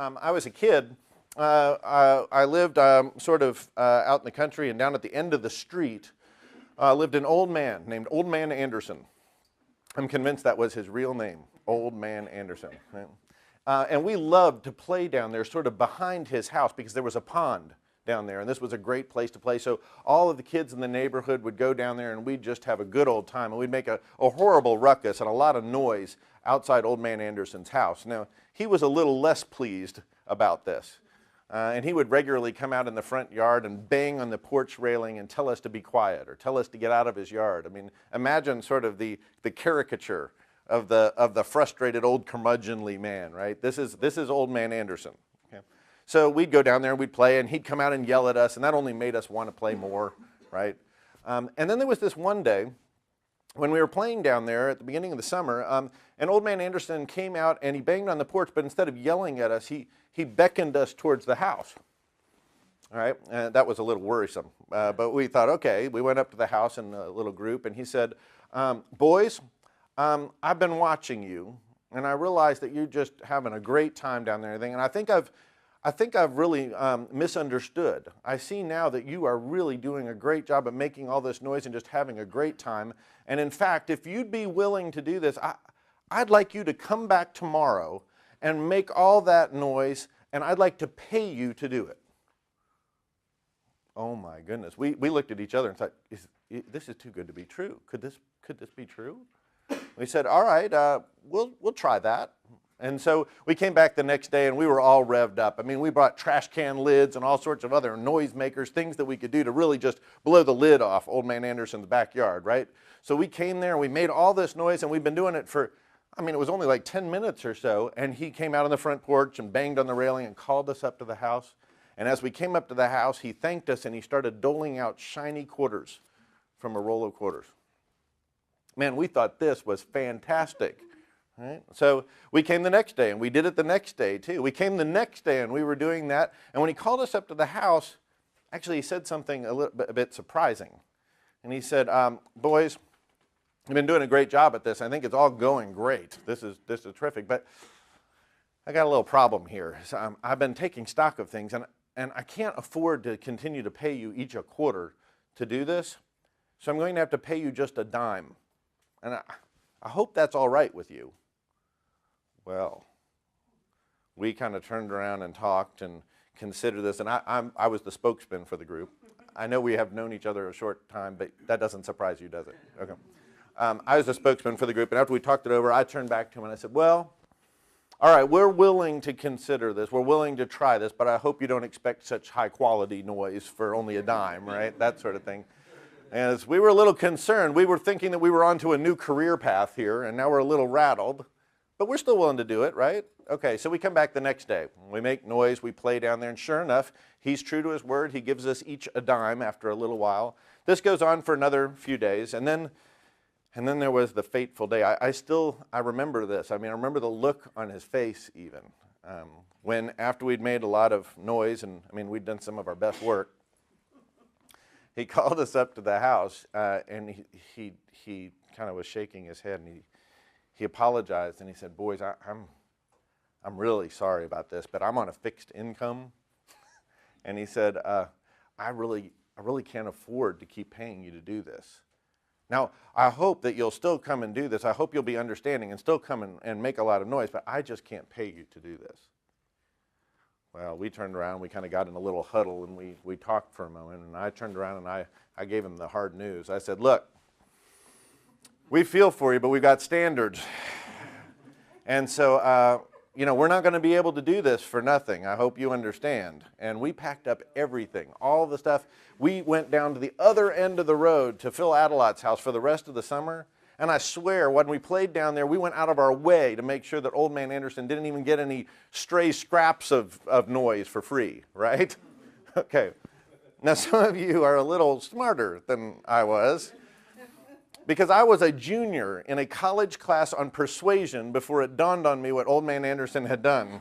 I was a kid. I lived sort of out in the country, and down at the end of the street lived an old man named Old Man Anderson. I'm convinced that was his real name, Old Man Anderson. Right? And we loved to play down there sort of behind his house because there was a pond down there, and this was a great place to play. So all of the kids in the neighborhood would go down there, and we'd just have a good old time, and we'd make a horrible ruckus and a lot of noise outside Old Man Anderson's house. Now, he was a little less pleased about this, and he would regularly come out in the front yard and bang on the porch railing and tell us to be quiet or tell us to get out of his yard. I mean, imagine sort of the caricature of the frustrated old curmudgeonly man, right? This is Old Man Anderson. Okay? So we'd go down there and we'd play, and he'd come out and yell at us, and that only made us want to play more, right? And then there was this one day when we were playing down there at the beginning of the summer, and Old Man Anderson came out and he banged on the porch, but instead of yelling at us, he beckoned us towards the house. All right, that was a little worrisome, but we thought, okay. We went up to the house in a little group, and he said, boys, I've been watching you, and I realize that you're just having a great time down there and everything, and I think I've really misunderstood. I see now that you are really doing a great job of making all this noise and just having a great time. And in fact, if you'd be willing to do this, I'd like you to come back tomorrow and make all that noise, and I'd like to pay you to do it. Oh my goodness. We looked at each other and thought, this is too good to be true. Could this be true? We said, all right, we'll try that. And so we came back the next day, and we were all revved up. I mean, we brought trash can lids and all sorts of other noise makers, things that we could do to really just blow the lid off Old Man Anderson's backyard, right? So we came there, and we made all this noise, and we've been doing it for, I mean, it was only like 10 minutes or so, and he came out on the front porch and banged on the railing and called us up to the house. And as we came up to the house, he thanked us, and he started doling out shiny quarters from a roll of quarters. Man, we thought this was fantastic. Right? So we came the next day, and we did it the next day too. We came the next day, and we were doing that. And when he called us up to the house, actually he said something a bit surprising. And he said, boys, you've been doing a great job at this. I think it's all going great. This is terrific. But I got a little problem here. So, I've been taking stock of things, and I can't afford to continue to pay you each a quarter to do this. So I'm going to have to pay you just a dime. And I hope that's all right with you. Well, we kind of turned around and talked and considered this, and I was the spokesman for the group. I know we have known each other a short time, but that doesn't surprise you, does it? Okay. I was the spokesman for the group, and after we talked it over, I turned back to him and I said, well, all right, we're willing to consider this. We're willing to try this, but I hope you don't expect such high-quality noise for only a dime, right? That sort of thing. And as we were a little concerned, we were thinking that we were onto a new career path here, and now we're a little rattled. But we're still willing to do it, right? Okay, so we come back the next day. We make noise, we play down there, and sure enough, he's true to his word. He gives us each a dime after a little while. This goes on for another few days, and then there was the fateful day. I remember this. I mean, I remember the look on his face even. When after we'd made a lot of noise, and I mean, we'd done some of our best work, he called us up to the house, and he kind of was shaking his head, and he apologized, and he said, boys, I'm really sorry about this, but I'm on a fixed income. And he said, I really can't afford to keep paying you to do this. Now, I hope that you'll still come and do this. I hope you'll be understanding and still come and make a lot of noise, but I just can't pay you to do this. Well, we turned around, we kind of got in a little huddle, and we talked for a moment, and I turned around and I gave him the hard news. I said, look, we feel for you, but we've got standards. And so, we're not going to be able to do this for nothing. I hope you understand. And we packed up everything, all the stuff. We went down to the other end of the road to Phil Adelot's house for the rest of the summer. And I swear, when we played down there, we went out of our way to make sure that Old Man Anderson didn't even get any stray scraps of noise for free, right? Okay. Now, some of you are a little smarter than I was, because I was a junior in a college class on persuasion before it dawned on me what Old Man Anderson had done.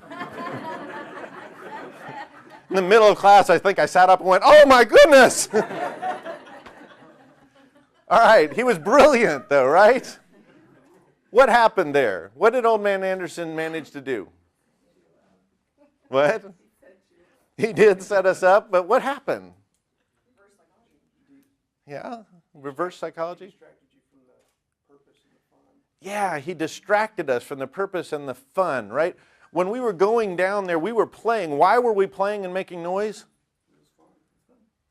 In the middle of class, I think I sat up and went, oh my goodness! All right, he was brilliant though, right? What happened there? What did Old Man Anderson manage to do? What? He did set us up, but what happened? Yeah, reverse psychology? Yeah, he distracted us from the purpose and the fun, right? When we were going down there, we were playing. Why were we playing and making noise?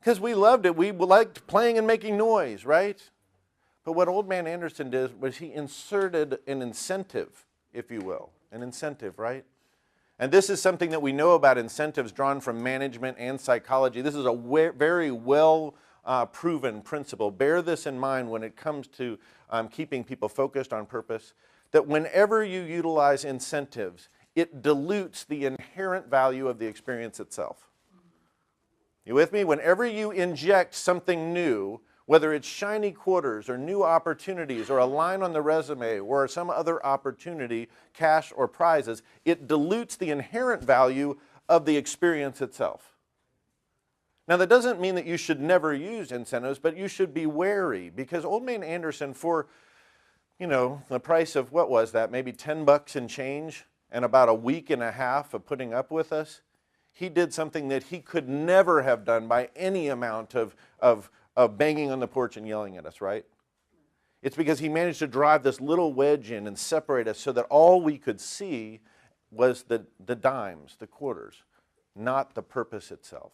Because we loved it. We liked playing and making noise, right? But what Old Man Anderson did was he inserted an incentive, if you will. An incentive, right? And this is something that we know about incentives drawn from management and psychology. This is a very well proven principle. Bear this in mind when it comes to keeping people focused on purpose, that whenever you utilize incentives, it dilutes the inherent value of the experience itself. You with me? Whenever you inject something new, whether it's shiny quarters or new opportunities or a line on the resume or some other opportunity, cash or prizes, it dilutes the inherent value of the experience itself. Now, that doesn't mean that you should never use incentives, but you should be wary, because Old Man Anderson, for, the price of, what was that, maybe $10 and change, and about a week and a half of putting up with us, he did something that he could never have done by any amount of banging on the porch and yelling at us, right? It's because he managed to drive this little wedge in and separate us so that all we could see was the dimes, the quarters, not the purpose itself.